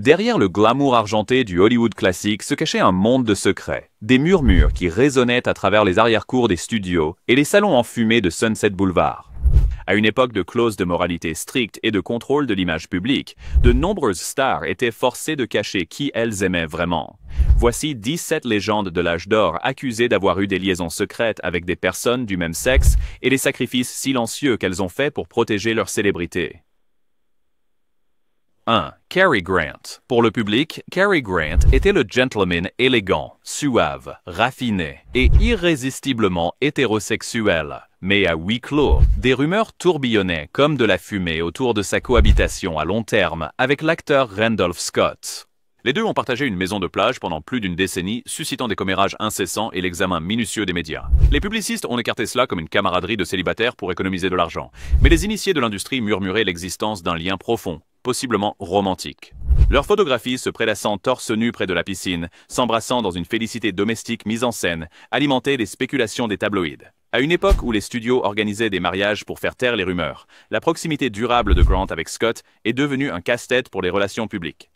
Derrière le glamour argenté du Hollywood classique se cachait un monde de secrets, des murmures qui résonnaient à travers les arrière-cours des studios et les salons enfumés de Sunset Boulevard. À une époque de clauses de moralité strictes et de contrôle de l'image publique, de nombreuses stars étaient forcées de cacher qui elles aimaient vraiment. Voici 17 légendes de l'âge d'or accusées d'avoir eu des liaisons secrètes avec des personnes du même sexe et les sacrifices silencieux qu'elles ont faits pour protéger leur célébrité. 1. Cary Grant. Pour le public, Cary Grant était le gentleman élégant, suave, raffiné et irrésistiblement hétérosexuel. Mais à huis clos, des rumeurs tourbillonnaient comme de la fumée autour de sa cohabitation à long terme avec l'acteur Randolph Scott. Les deux ont partagé une maison de plage pendant plus d'une décennie, suscitant des commérages incessants et l'examen minutieux des médias. Les publicistes ont écarté cela comme une camaraderie de célibataires pour économiser de l'argent. Mais les initiés de l'industrie murmuraient l'existence d'un lien profond, possiblement romantique. Leurs photographies se prélassant torse nu près de la piscine, s'embrassant dans une félicité domestique mise en scène, alimentaient les spéculations des tabloïds. À une époque où les studios organisaient des mariages pour faire taire les rumeurs, la proximité durable de Grant avec Scott est devenue un casse-tête pour les relations publiques.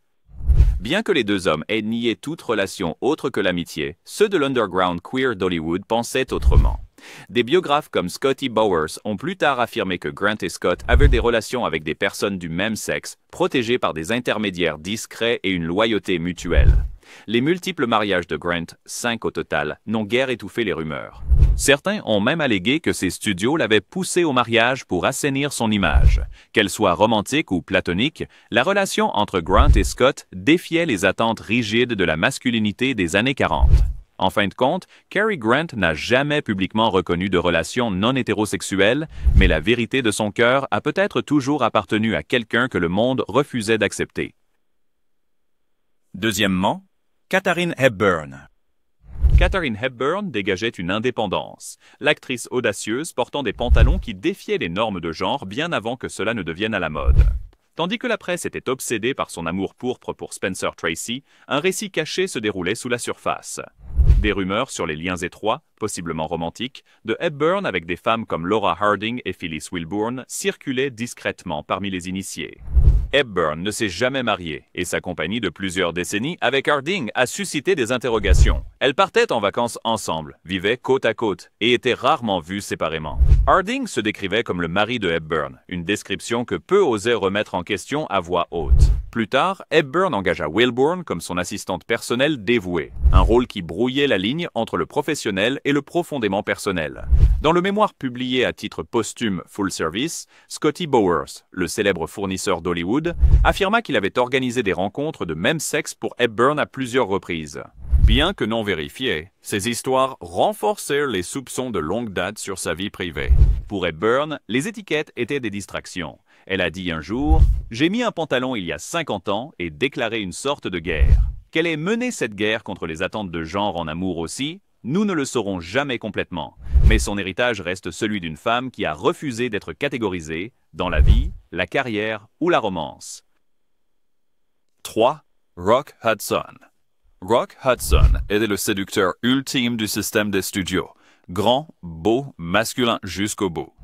Bien que les deux hommes aient nié toute relation autre que l'amitié, ceux de l'underground queer d'Hollywood pensaient autrement. Des biographes comme Scotty Bowers ont plus tard affirmé que Grant et Scott avaient des relations avec des personnes du même sexe, protégées par des intermédiaires discrets et une loyauté mutuelle. Les multiples mariages de Grant, 5 au total, n'ont guère étouffé les rumeurs. Certains ont même allégué que ces studios l'avaient poussé au mariage pour assainir son image. Qu'elle soit romantique ou platonique, la relation entre Grant et Scott défiait les attentes rigides de la masculinité des années 40. En fin de compte, Cary Grant n'a jamais publiquement reconnu de relation non hétérosexuelle, mais la vérité de son cœur a peut-être toujours appartenu à quelqu'un que le monde refusait d'accepter. Deuxièmement, Katharine Hepburn. Katharine Hepburn dégageait une indépendance, l'actrice audacieuse portant des pantalons qui défiaient les normes de genre bien avant que cela ne devienne à la mode. Tandis que la presse était obsédée par son amour pourpre pour Spencer Tracy, un récit caché se déroulait sous la surface. Des rumeurs sur les liens étroits, possiblement romantiques, de Hepburn avec des femmes comme Laura Harding et Phyllis Wilburn circulaient discrètement parmi les initiés. Hepburn ne s'est jamais mariée et sa compagnie de plusieurs décennies avec Harding a suscité des interrogations. Elles partaient en vacances ensemble, vivaient côte à côte et étaient rarement vues séparément. Harding se décrivait comme le mari de Hepburn, une description que peu osaient remettre en question à voix haute. Plus tard, Hepburn engagea Wilburn comme son assistante personnelle dévouée, un rôle qui brouillait la ligne entre le professionnel et le profondément personnel. Dans le mémoire publié à titre posthume Full Service, Scotty Bowers, le célèbre fournisseur d'Hollywood, affirma qu'il avait organisé des rencontres de même sexe pour Hepburn à plusieurs reprises. Bien que non vérifiées, ces histoires renforcèrent les soupçons de longue date sur sa vie privée. Pour Hepburn, les étiquettes étaient des distractions. Elle a dit un jour « J'ai mis un pantalon il y a 50 ans et déclaré une sorte de guerre. Qu'elle ait mené cette guerre contre les attentes de genre en amour aussi, nous ne le saurons jamais complètement. Mais son héritage reste celui d'une femme qui a refusé d'être catégorisée dans la vie, la carrière ou la romance. » 3. Rock Hudson. Rock Hudson était le séducteur ultime du système des studios. Grand, beau, masculin jusqu'au bout.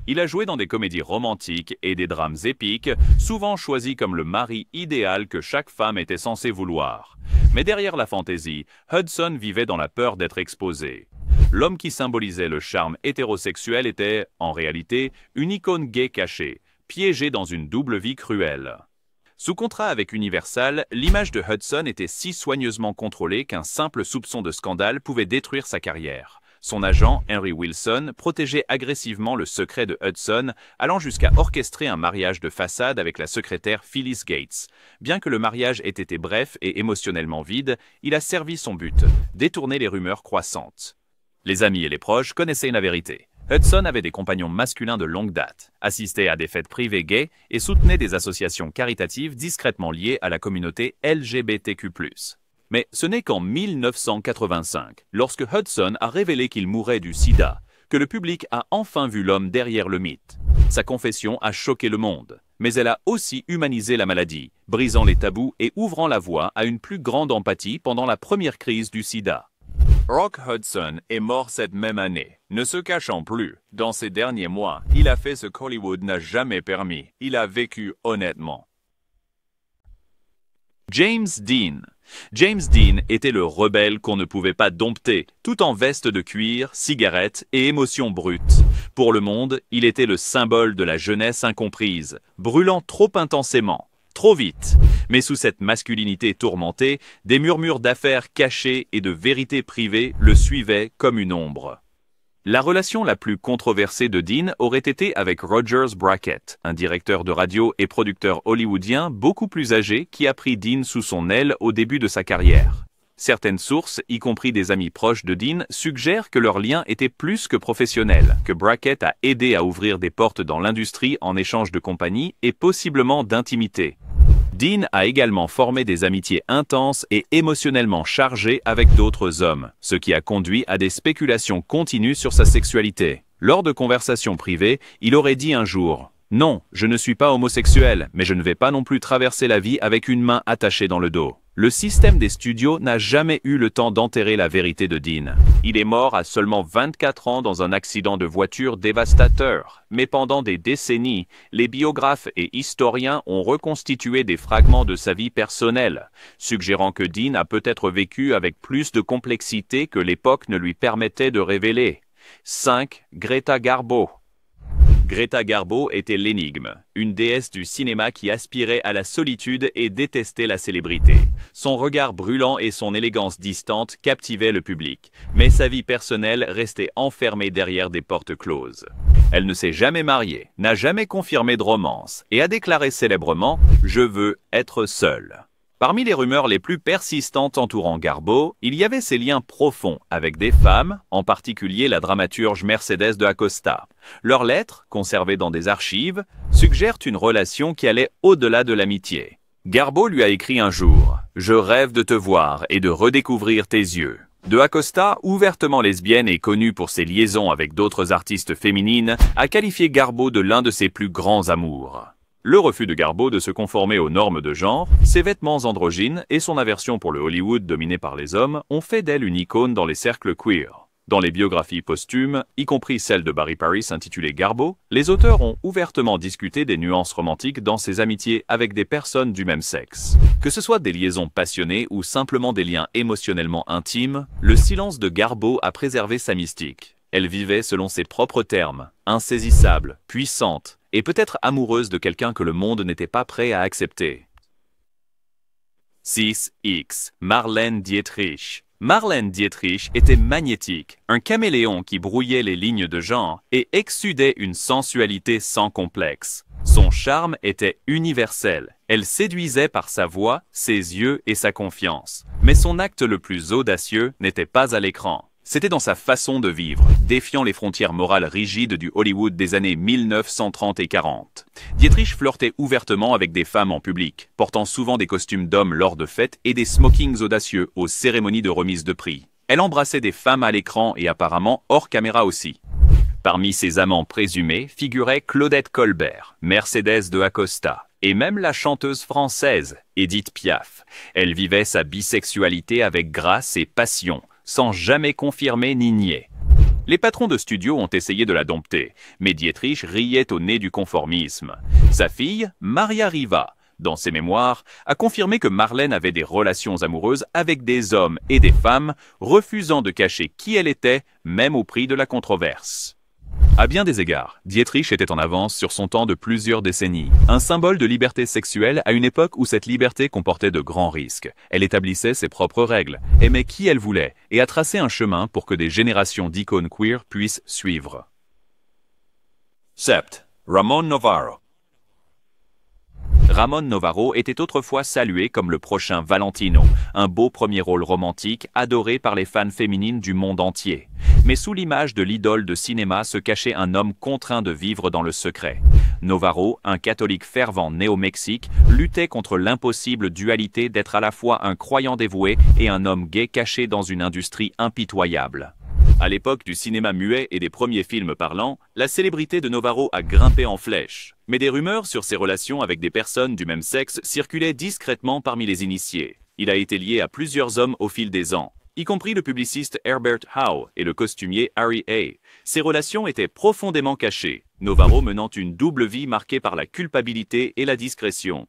Il a joué dans des comédies romantiques et des drames épiques, souvent choisis comme le mari idéal que chaque femme était censée vouloir. Mais derrière la fantaisie, Hudson vivait dans la peur d'être exposé. L'homme qui symbolisait le charme hétérosexuel était, en réalité, une icône gay cachée, piégée dans une double vie cruelle. Sous contrat avec Universal, l'image de Hudson était si soigneusement contrôlée qu'un simple soupçon de scandale pouvait détruire sa carrière. Son agent, Henry Wilson, protégeait agressivement le secret de Hudson, allant jusqu'à orchestrer un mariage de façade avec la secrétaire Phyllis Gates. Bien que le mariage ait été bref et émotionnellement vide, il a servi son but, détourner les rumeurs croissantes. Les amis et les proches connaissaient la vérité. Hudson avait des compagnons masculins de longue date, assistait à des fêtes privées gays et soutenait des associations caritatives discrètement liées à la communauté LGBTQ+. Mais ce n'est qu'en 1985, lorsque Hudson a révélé qu'il mourait du sida, que le public a enfin vu l'homme derrière le mythe. Sa confession a choqué le monde, mais elle a aussi humanisé la maladie, brisant les tabous et ouvrant la voie à une plus grande empathie pendant la première crise du sida. Rock Hudson est mort cette même année. Ne se cachant plus, dans ces derniers mois, il a fait ce qu'Hollywood n'a jamais permis. Il a vécu honnêtement. James Dean. James Dean était le rebelle qu'on ne pouvait pas dompter, tout en veste de cuir, cigarette et émotions brutes. Pour le monde, il était le symbole de la jeunesse incomprise, brûlant trop intensément, trop vite. Mais sous cette masculinité tourmentée, des murmures d'affaires cachées et de vérités privées le suivaient comme une ombre. La relation la plus controversée de Dean aurait été avec Rogers Brackett, un directeur de radio et producteur hollywoodien beaucoup plus âgé qui a pris Dean sous son aile au début de sa carrière. Certaines sources, y compris des amis proches de Dean, suggèrent que leur lien était plus que professionnel, que Brackett a aidé à ouvrir des portes dans l'industrie en échange de compagnie et possiblement d'intimité. Dean a également formé des amitiés intenses et émotionnellement chargées avec d'autres hommes, ce qui a conduit à des spéculations continues sur sa sexualité. Lors de conversations privées, il aurait dit un jour « Non, je ne suis pas homosexuel, mais je ne vais pas non plus traverser la vie avec une main attachée dans le dos. » Le système des studios n'a jamais eu le temps d'enterrer la vérité de Dean. Il est mort à seulement 24 ans dans un accident de voiture dévastateur. Mais pendant des décennies, les biographes et historiens ont reconstitué des fragments de sa vie personnelle, suggérant que Dean a peut-être vécu avec plus de complexité que l'époque ne lui permettait de révéler. 5. Greta Garbo. Greta Garbo était l'énigme, une déesse du cinéma qui aspirait à la solitude et détestait la célébrité. Son regard brûlant et son élégance distante captivaient le public, mais sa vie personnelle restait enfermée derrière des portes closes. Elle ne s'est jamais mariée, n'a jamais confirmé de romance et a déclaré célèbrement « Je veux être seule ». Parmi les rumeurs les plus persistantes entourant Garbo, il y avait ses liens profonds avec des femmes, en particulier la dramaturge Mercedes de Acosta. Leurs lettres, conservées dans des archives, suggèrent une relation qui allait au-delà de l'amitié. Garbo lui a écrit un jour « Je rêve de te voir et de redécouvrir tes yeux ». De Acosta, ouvertement lesbienne et connue pour ses liaisons avec d'autres artistes féminines, a qualifié Garbo de l'un de ses plus grands amours. Le refus de Garbo de se conformer aux normes de genre, ses vêtements androgynes et son aversion pour le Hollywood dominé par les hommes ont fait d'elle une icône dans les cercles queer. Dans les biographies posthumes, y compris celle de Barry Paris intitulée Garbo, les auteurs ont ouvertement discuté des nuances romantiques dans ses amitiés avec des personnes du même sexe. Que ce soit des liaisons passionnées ou simplement des liens émotionnellement intimes, le silence de Garbo a préservé sa mystique. Elle vivait selon ses propres termes, insaisissable, puissante, et peut-être amoureuse de quelqu'un que le monde n'était pas prêt à accepter. 6X. Marlène Dietrich. Marlène Dietrich était magnétique, un caméléon qui brouillait les lignes de genre et exsudait une sensualité sans complexe. Son charme était universel. Elle séduisait par sa voix, ses yeux et sa confiance. Mais son acte le plus audacieux n'était pas à l'écran. C'était dans sa façon de vivre, défiant les frontières morales rigides du Hollywood des années 1930 et 40. Dietrich flirtait ouvertement avec des femmes en public, portant souvent des costumes d'hommes lors de fêtes et des smokings audacieux aux cérémonies de remise de prix. Elle embrassait des femmes à l'écran et apparemment hors caméra aussi. Parmi ses amants présumés figuraient Claudette Colbert, Mercedes de Acosta, et même la chanteuse française, Édith Piaf. Elle vivait sa bisexualité avec grâce et passion, sans jamais confirmer ni nier. Les patrons de studio ont essayé de la dompter, mais Dietrich riait au nez du conformisme. Sa fille, Maria Riva, dans ses mémoires, a confirmé que Marlène avait des relations amoureuses avec des hommes et des femmes, refusant de cacher qui elle était, même au prix de la controverse. À bien des égards, Dietrich était en avance sur son temps de plusieurs décennies. Un symbole de liberté sexuelle à une époque où cette liberté comportait de grands risques. Elle établissait ses propres règles, aimait qui elle voulait et a tracé un chemin pour que des générations d'icônes queer puissent suivre. 7. Ramon Novarro. Ramon Novarro était autrefois salué comme le prochain Valentino, un beau premier rôle romantique adoré par les fans féminines du monde entier. Mais sous l'image de l'idole de cinéma se cachait un homme contraint de vivre dans le secret. Novarro, un catholique fervent né au Mexique, luttait contre l'impossible dualité d'être à la fois un croyant dévoué et un homme gay caché dans une industrie impitoyable. À l'époque du cinéma muet et des premiers films parlants, la célébrité de Novarro a grimpé en flèche. Mais des rumeurs sur ses relations avec des personnes du même sexe circulaient discrètement parmi les initiés. Il a été lié à plusieurs hommes au fil des ans, y compris le publiciste Herbert Howe et le costumier Harry Hay. Ces relations étaient profondément cachées, Novarro menant une double vie marquée par la culpabilité et la discrétion.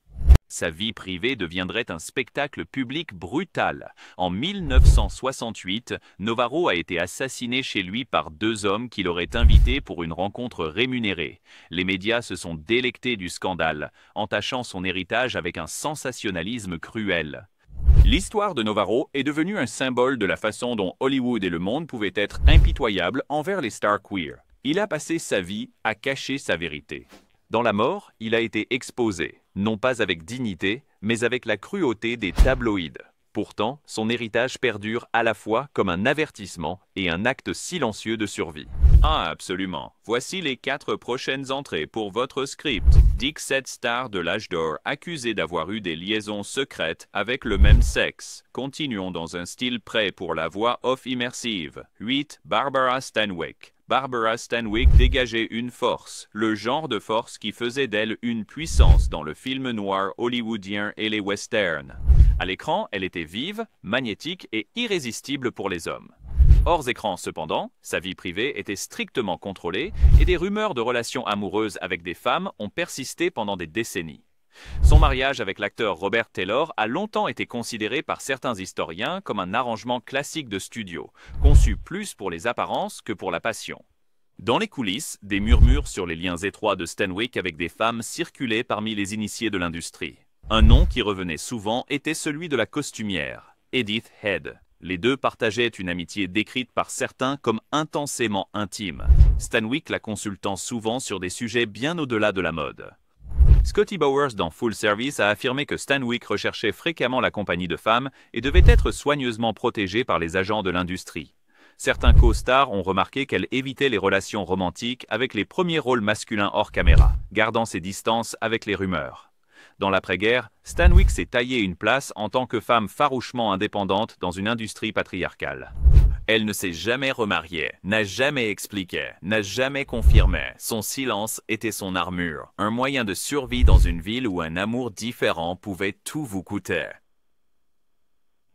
Sa vie privée deviendrait un spectacle public brutal. En 1968, Navarro a été assassiné chez lui par deux hommes qui l'auraient invité pour une rencontre rémunérée. Les médias se sont délectés du scandale, entachant son héritage avec un sensationnalisme cruel. L'histoire de Navarro est devenue un symbole de la façon dont Hollywood et le monde pouvaient être impitoyables envers les stars queer. Il a passé sa vie à cacher sa vérité. Dans la mort, il a été exposé, non pas avec dignité, mais avec la cruauté des tabloïds. Pourtant, son héritage perdure à la fois comme un avertissement et un acte silencieux de survie. Ah, absolument. Voici les 4 prochaines entrées pour votre script. Dick, cette star de l'âge d'or, accusée d'avoir eu des liaisons secrètes avec le même sexe. Continuons dans un style prêt pour la voix off immersive. 8. Barbara Stanwyck. Barbara Stanwyck dégageait une force, le genre de force qui faisait d'elle une puissance dans le film noir hollywoodien et les westerns. À l'écran, elle était vive, magnétique et irrésistible pour les hommes. Hors écran, cependant, sa vie privée était strictement contrôlée et des rumeurs de relations amoureuses avec des femmes ont persisté pendant des décennies. Son mariage avec l'acteur Robert Taylor a longtemps été considéré par certains historiens comme un arrangement classique de studio, conçu plus pour les apparences que pour la passion. Dans les coulisses, des murmures sur les liens étroits de Stanwyck avec des femmes circulaient parmi les initiés de l'industrie. Un nom qui revenait souvent était celui de la costumière, Edith Head. Les deux partageaient une amitié décrite par certains comme intensément intime, Stanwyck la consultant souvent sur des sujets bien au-delà de la mode. Scotty Bowers dans Full Service a affirmé que Stanwyck recherchait fréquemment la compagnie de femmes et devait être soigneusement protégée par les agents de l'industrie. Certains co-stars ont remarqué qu'elle évitait les relations romantiques avec les premiers rôles masculins hors caméra, gardant ses distances avec les rumeurs. Dans l'après-guerre, Stanwyck s'est taillé une place en tant que femme farouchement indépendante dans une industrie patriarcale. Elle ne s'est jamais remariée, n'a jamais expliqué, n'a jamais confirmé. Son silence était son armure, un moyen de survie dans une ville où un amour différent pouvait tout vous coûter.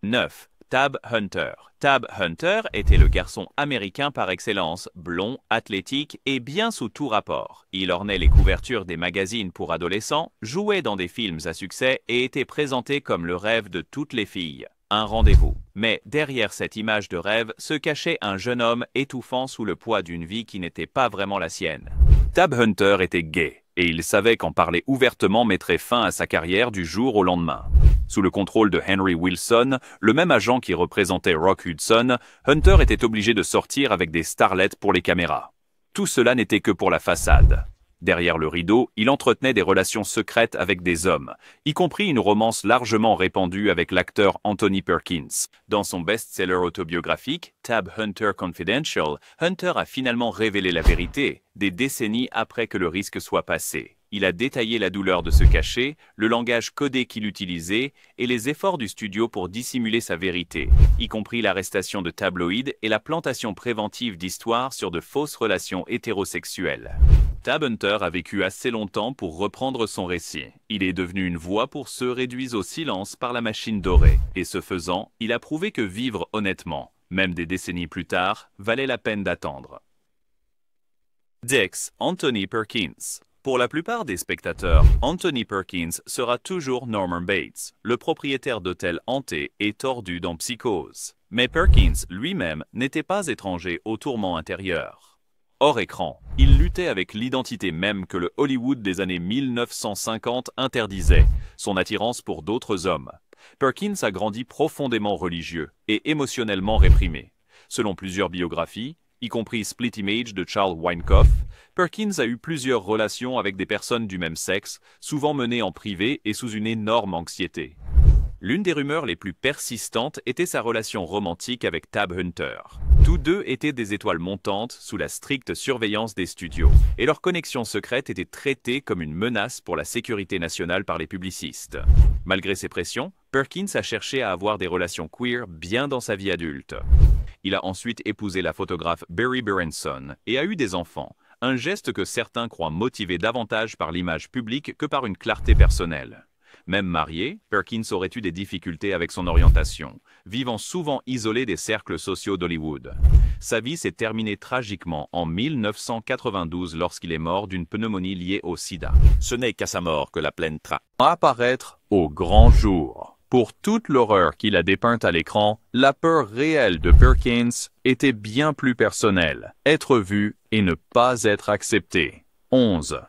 9. Tab Hunter. Tab Hunter était le garçon américain par excellence, blond, athlétique et bien sous tout rapport. Il ornait les couvertures des magazines pour adolescents, jouait dans des films à succès et était présenté comme le rêve de toutes les filles. Un rendez-vous. Mais derrière cette image de rêve se cachait un jeune homme étouffant sous le poids d'une vie qui n'était pas vraiment la sienne. Tab Hunter était gay, et il savait qu'en parler ouvertement mettrait fin à sa carrière du jour au lendemain. Sous le contrôle de Henry Wilson, le même agent qui représentait Rock Hudson, Hunter était obligé de sortir avec des starlettes pour les caméras. Tout cela n'était que pour la façade. Derrière le rideau, il entretenait des relations secrètes avec des hommes, y compris une romance largement répandue avec l'acteur Anthony Perkins. Dans son best-seller autobiographique, Tab Hunter Confidential, Hunter a finalement révélé la vérité, des décennies après que le risque soit passé. Il a détaillé la douleur de se cacher, le langage codé qu'il utilisait et les efforts du studio pour dissimuler sa vérité, y compris l'arrestation de tabloïds et la plantation préventive d'histoires sur de fausses relations hétérosexuelles. Tab Hunter a vécu assez longtemps pour reprendre son récit. Il est devenu une voix pour ceux réduits au silence par la machine dorée, et ce faisant, il a prouvé que vivre honnêtement, même des décennies plus tard, valait la peine d'attendre. Dix. Anthony Perkins. Pour la plupart des spectateurs, Anthony Perkins sera toujours Norman Bates, le propriétaire d'hôtels hantés et tordus dans Psychose. Mais Perkins lui-même n'était pas étranger aux tourments intérieurs. Hors écran, il luttait avec l'identité même que le Hollywood des années 1950 interdisait, son attirance pour d'autres hommes. Perkins a grandi profondément religieux et émotionnellement réprimé. Selon plusieurs biographies, y compris Split Image de Charles Weinkoff, Perkins a eu plusieurs relations avec des personnes du même sexe, souvent menées en privé et sous une énorme anxiété. L'une des rumeurs les plus persistantes était sa relation romantique avec Tab Hunter. Tous deux étaient des étoiles montantes sous la stricte surveillance des studios, et leur connexion secrète était traitée comme une menace pour la sécurité nationale par les publicistes. Malgré ces pressions, Perkins a cherché à avoir des relations queer bien dans sa vie adulte. Il a ensuite épousé la photographe Barry Berenson et a eu des enfants, un geste que certains croient motivé davantage par l'image publique que par une clarté personnelle. Même marié, Perkins aurait eu des difficultés avec son orientation, vivant souvent isolé des cercles sociaux d'Hollywood. Sa vie s'est terminée tragiquement en 1992 lorsqu'il est mort d'une pneumonie liée au sida. Ce n'est qu'à sa mort que la plaine trace. À apparaître Au grand jour. Pour toute l'horreur qu'il a dépeinte à l'écran, la peur réelle de Perkins était bien plus personnelle, être vu et ne pas être accepté. 11.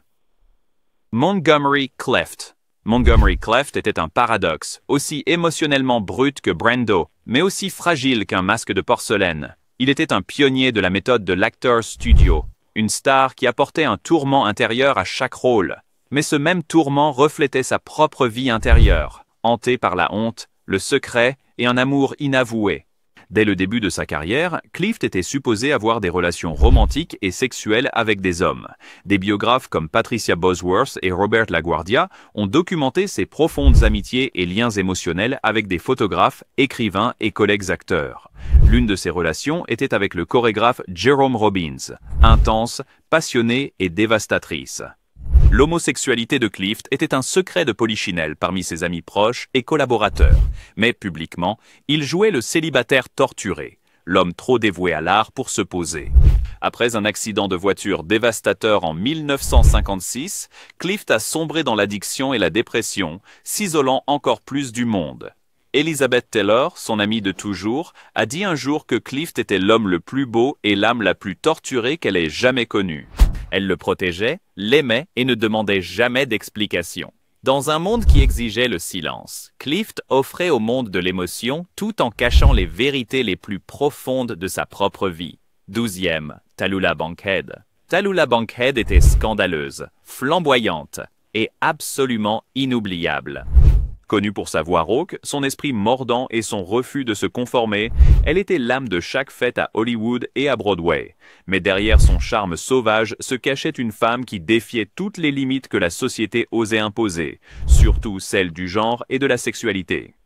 Montgomery Clift. Montgomery Clift était un paradoxe, aussi émotionnellement brut que Brando, mais aussi fragile qu'un masque de porcelaine. Il était un pionnier de la méthode de l'acteur studio, une star qui apportait un tourment intérieur à chaque rôle. Mais ce même tourment reflétait sa propre vie intérieure, hantée par la honte, le secret et un amour inavoué. Dès le début de sa carrière, Clift était supposé avoir des relations romantiques et sexuelles avec des hommes. Des biographes comme Patricia Bosworth et Robert LaGuardia ont documenté ses profondes amitiés et liens émotionnels avec des photographes, écrivains et collègues acteurs. L'une de ces relations était avec le chorégraphe Jerome Robbins, intense, passionnée et dévastatrice. L'homosexualité de Clift était un secret de polichinelle parmi ses amis proches et collaborateurs, mais publiquement, il jouait le célibataire torturé, l'homme trop dévoué à l'art pour se poser. Après un accident de voiture dévastateur en 1956, Clift a sombré dans l'addiction et la dépression, s'isolant encore plus du monde. Elizabeth Taylor, son amie de toujours, a dit un jour que Clift était l'homme le plus beau et l'âme la plus torturée qu'elle ait jamais connue. Elle le protégeait, l'aimait et ne demandait jamais d'explication. Dans un monde qui exigeait le silence, Clift offrait au monde de l'émotion tout en cachant les vérités les plus profondes de sa propre vie. 12e, Tallulah Bankhead. Tallulah Bankhead était scandaleuse, flamboyante et absolument inoubliable. Connue pour sa voix rauque, son esprit mordant et son refus de se conformer, elle était l'âme de chaque fête à Hollywood et à Broadway. Mais derrière son charme sauvage se cachait une femme qui défiait toutes les limites que la société osait imposer, surtout celles du genre et de la sexualité.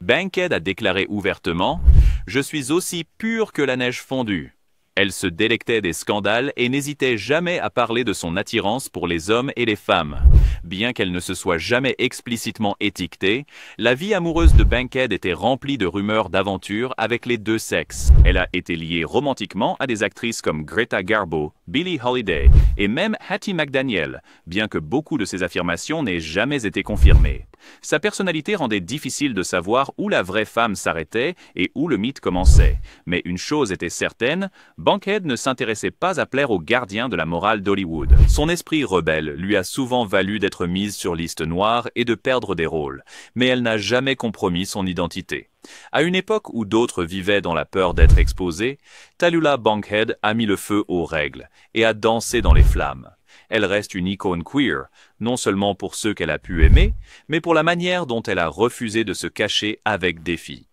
Bankhead a déclaré ouvertement « Je suis aussi pure que la neige fondue ». Elle se délectait des scandales et n'hésitait jamais à parler de son attirance pour les hommes et les femmes. Bien qu'elle ne se soit jamais explicitement étiquetée, la vie amoureuse de Bankhead était remplie de rumeurs d'aventures avec les deux sexes. Elle a été liée romantiquement à des actrices comme Greta Garbo, Billie Holiday et même Hattie McDaniel, bien que beaucoup de ces affirmations n'aient jamais été confirmées. Sa personnalité rendait difficile de savoir où la vraie femme s'arrêtait et où le mythe commençait. Mais une chose était certaine, Bankhead ne s'intéressait pas à plaire aux gardiens de la morale d'Hollywood. Son esprit rebelle lui a souvent valu d'être mise sur liste noire et de perdre des rôles, mais elle n'a jamais compromis son identité. À une époque où d'autres vivaient dans la peur d'être exposés, Tallulah Bankhead a mis le feu aux règles et a dansé dans les flammes. Elle reste une icône queer, non seulement pour ceux qu'elle a pu aimer, mais pour la manière dont elle a refusé de se cacher avec défi.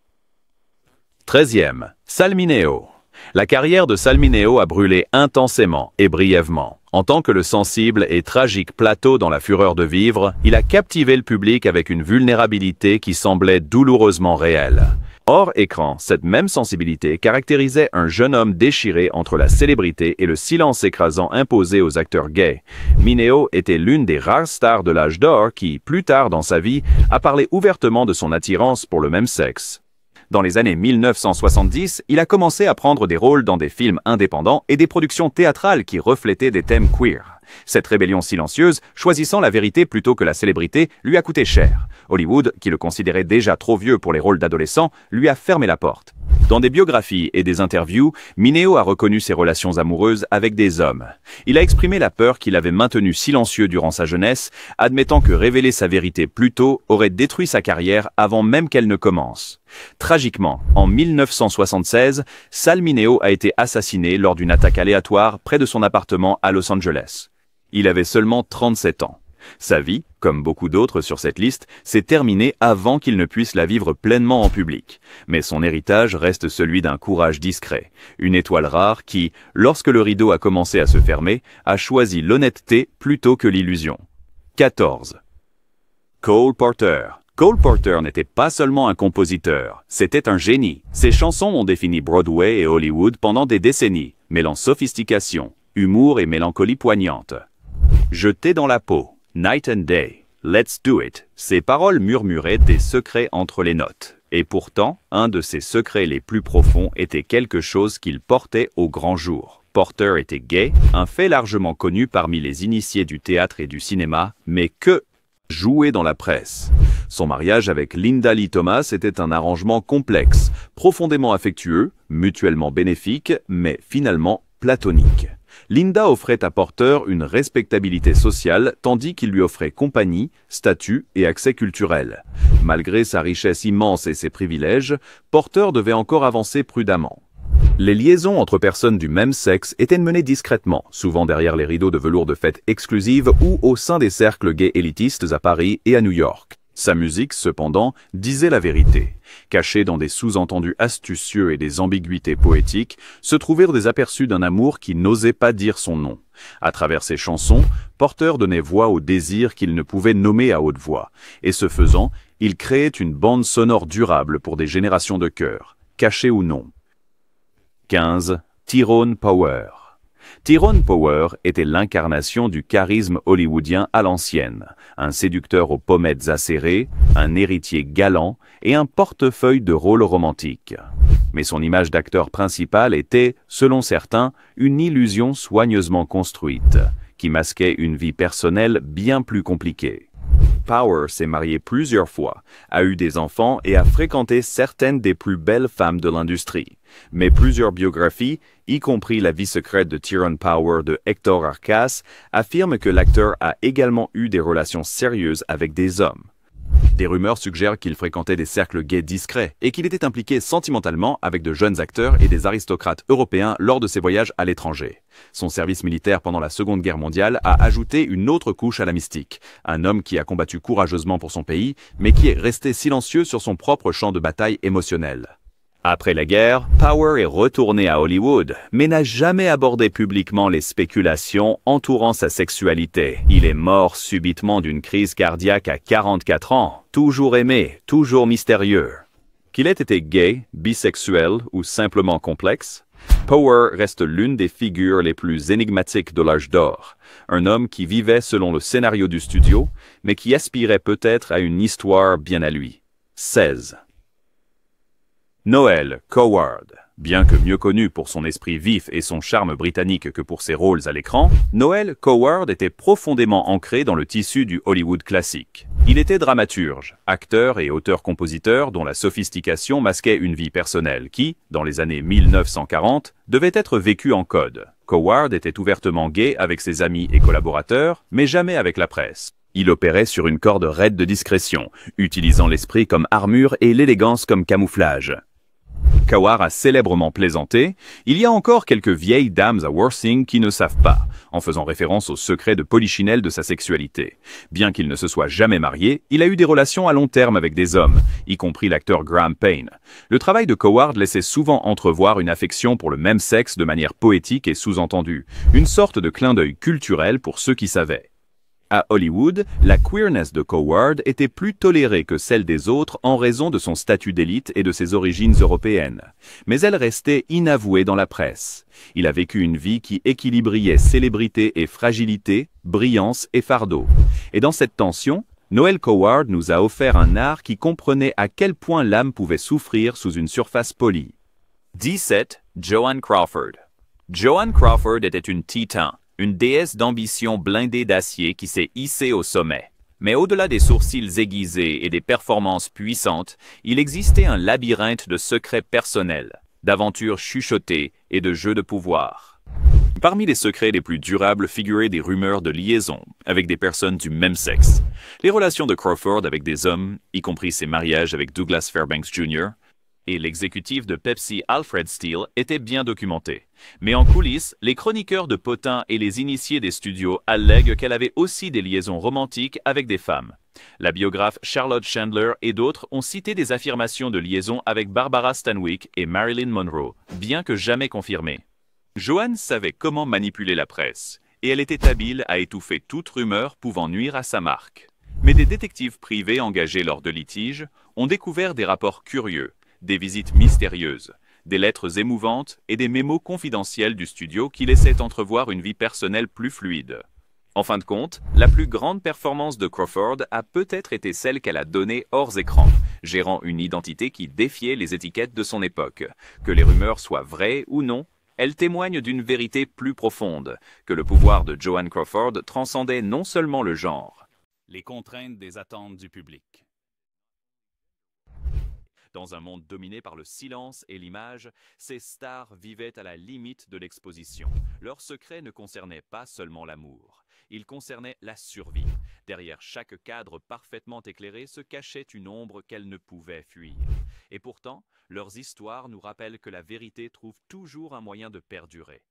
13e, Sal Mineo. La carrière de Sal Mineo a brûlé intensément et brièvement. En tant que le sensible et tragique Plato dans La Fureur de vivre, il a captivé le public avec une vulnérabilité qui semblait douloureusement réelle. Hors écran, cette même sensibilité caractérisait un jeune homme déchiré entre la célébrité et le silence écrasant imposé aux acteurs gays. Mineo était l'une des rares stars de l'âge d'or qui, plus tard dans sa vie, a parlé ouvertement de son attirance pour le même sexe. Dans les années 1970, il a commencé à prendre des rôles dans des films indépendants et des productions théâtrales qui reflétaient des thèmes queer. Cette rébellion silencieuse, choisissant la vérité plutôt que la célébrité, lui a coûté cher. Hollywood, qui le considérait déjà trop vieux pour les rôles d'adolescent, lui a fermé la porte. Dans des biographies et des interviews, Mineo a reconnu ses relations amoureuses avec des hommes. Il a exprimé la peur qu'il avait maintenue silencieux durant sa jeunesse, admettant que révéler sa vérité plus tôt aurait détruit sa carrière avant même qu'elle ne commence. Tragiquement, en 1976, Sal Mineo a été assassiné lors d'une attaque aléatoire près de son appartement à Los Angeles. Il avait seulement 37 ans. Sa vie, comme beaucoup d'autres sur cette liste, s'est terminée avant qu'il ne puisse la vivre pleinement en public. Mais son héritage reste celui d'un courage discret, une étoile rare qui, lorsque le rideau a commencé à se fermer, a choisi l'honnêteté plutôt que l'illusion. 14. Cole Porter. Cole Porter n'était pas seulement un compositeur, c'était un génie. Ses chansons ont défini Broadway et Hollywood pendant des décennies, mêlant sophistication, humour et mélancolie poignante. Jeté dans la peau. Night and Day, Let's Do It, ces paroles murmuraient des secrets entre les notes. Et pourtant, un de ses secrets les plus profonds était quelque chose qu'il portait au grand jour. Porter était gay, un fait largement connu parmi les initiés du théâtre et du cinéma, mais que joué dans la presse. Son mariage avec Linda Lee Thomas était un arrangement complexe, profondément affectueux, mutuellement bénéfique, mais finalement platonique. Linda offrait à Porter une respectabilité sociale tandis qu'il lui offrait compagnie, statut et accès culturel. Malgré sa richesse immense et ses privilèges, Porter devait encore avancer prudemment. Les liaisons entre personnes du même sexe étaient menées discrètement, souvent derrière les rideaux de velours de fêtes exclusives ou au sein des cercles gays élitistes à Paris et à New York. Sa musique, cependant, disait la vérité. Cachée dans des sous-entendus astucieux et des ambiguïtés poétiques, se trouvaient des aperçus d'un amour qui n'osait pas dire son nom. À travers ses chansons, Porter donnait voix aux désirs qu'il ne pouvait nommer à haute voix, et ce faisant, il créait une bande sonore durable pour des générations de cœurs, cachés ou non. 15. Tyrone Power. Tyrone Power était l'incarnation du charisme hollywoodien à l'ancienne, un séducteur aux pommettes acérées, un héritier galant et un portefeuille de rôles romantiques. Mais son image d'acteur principal était, selon certains, une illusion soigneusement construite, qui masquait une vie personnelle bien plus compliquée. Power s'est marié plusieurs fois, a eu des enfants et a fréquenté certaines des plus belles femmes de l'industrie. Mais plusieurs biographies, y compris La vie secrète de Tyrone Power de Hector Arcas, affirment que l'acteur a également eu des relations sérieuses avec des hommes. Des rumeurs suggèrent qu'il fréquentait des cercles gays discrets et qu'il était impliqué sentimentalement avec de jeunes acteurs et des aristocrates européens lors de ses voyages à l'étranger. Son service militaire pendant la Seconde Guerre mondiale a ajouté une autre couche à la mystique. Un homme qui a combattu courageusement pour son pays, mais qui est resté silencieux sur son propre champ de bataille émotionnel. Après la guerre, Power est retourné à Hollywood, mais n'a jamais abordé publiquement les spéculations entourant sa sexualité. Il est mort subitement d'une crise cardiaque à 44 ans, toujours aimé, toujours mystérieux. Qu'il ait été gay, bisexuel ou simplement complexe, Power reste l'une des figures les plus énigmatiques de l'âge d'or. Un homme qui vivait selon le scénario du studio, mais qui aspirait peut-être à une histoire bien à lui. 16. Noel Coward. Bien que mieux connu pour son esprit vif et son charme britannique que pour ses rôles à l'écran, Noel Coward était profondément ancré dans le tissu du Hollywood classique. Il était dramaturge, acteur et auteur-compositeur dont la sophistication masquait une vie personnelle qui, dans les années 1940, devait être vécue en code. Coward était ouvertement gay avec ses amis et collaborateurs, mais jamais avec la presse. Il opérait sur une corde raide de discrétion, utilisant l'esprit comme armure et l'élégance comme camouflage. Coward a célèbrement plaisanté, il y a encore quelques vieilles dames à Worthing qui ne savent pas, en faisant référence au secret de polichinelle de sa sexualité. Bien qu'il ne se soit jamais marié, il a eu des relations à long terme avec des hommes, y compris l'acteur Graham Payne. Le travail de Coward laissait souvent entrevoir une affection pour le même sexe de manière poétique et sous-entendue, une sorte de clin d'œil culturel pour ceux qui savaient. À Hollywood, la queerness de Coward était plus tolérée que celle des autres en raison de son statut d'élite et de ses origines européennes. Mais elle restait inavouée dans la presse. Il a vécu une vie qui équilibrait célébrité et fragilité, brillance et fardeau. Et dans cette tension, Noel Coward nous a offert un art qui comprenait à quel point l'âme pouvait souffrir sous une surface polie. 17. Joan Crawford. Joan Crawford était une titan. Une déesse d'ambition blindée d'acier qui s'est hissée au sommet. Mais au-delà des sourcils aiguisés et des performances puissantes, il existait un labyrinthe de secrets personnels, d'aventures chuchotées et de jeux de pouvoir. Parmi les secrets les plus durables figuraient des rumeurs de liaison avec des personnes du même sexe. Les relations de Crawford avec des hommes, y compris ses mariages avec Douglas Fairbanks Jr., et l'exécutif de Pepsi Alfred Steele étaient bien documentés. Mais en coulisses, les chroniqueurs de potins et les initiés des studios allèguent qu'elle avait aussi des liaisons romantiques avec des femmes. La biographe Charlotte Chandler et d'autres ont cité des affirmations de liaison avec Barbara Stanwyck et Marilyn Monroe, bien que jamais confirmées. Joan savait comment manipuler la presse, et elle était habile à étouffer toute rumeur pouvant nuire à sa marque. Mais des détectives privés engagés lors de litiges ont découvert des rapports curieux, des visites mystérieuses, des lettres émouvantes et des mémos confidentiels du studio qui laissaient entrevoir une vie personnelle plus fluide. En fin de compte, la plus grande performance de Crawford a peut-être été celle qu'elle a donnée hors écran, gérant une identité qui défiait les étiquettes de son époque. Que les rumeurs soient vraies ou non, elle témoigne d'une vérité plus profonde, que le pouvoir de Joan Crawford transcendait non seulement le genre. les contraintes des attentes du public. Dans un monde dominé par le silence et l'image, ces stars vivaient à la limite de l'exposition. Leur secret ne concernait pas seulement l'amour, il concernait la survie. Derrière chaque cadre parfaitement éclairé se cachait une ombre qu'elles ne pouvaient fuir. Et pourtant, leurs histoires nous rappellent que la vérité trouve toujours un moyen de perdurer.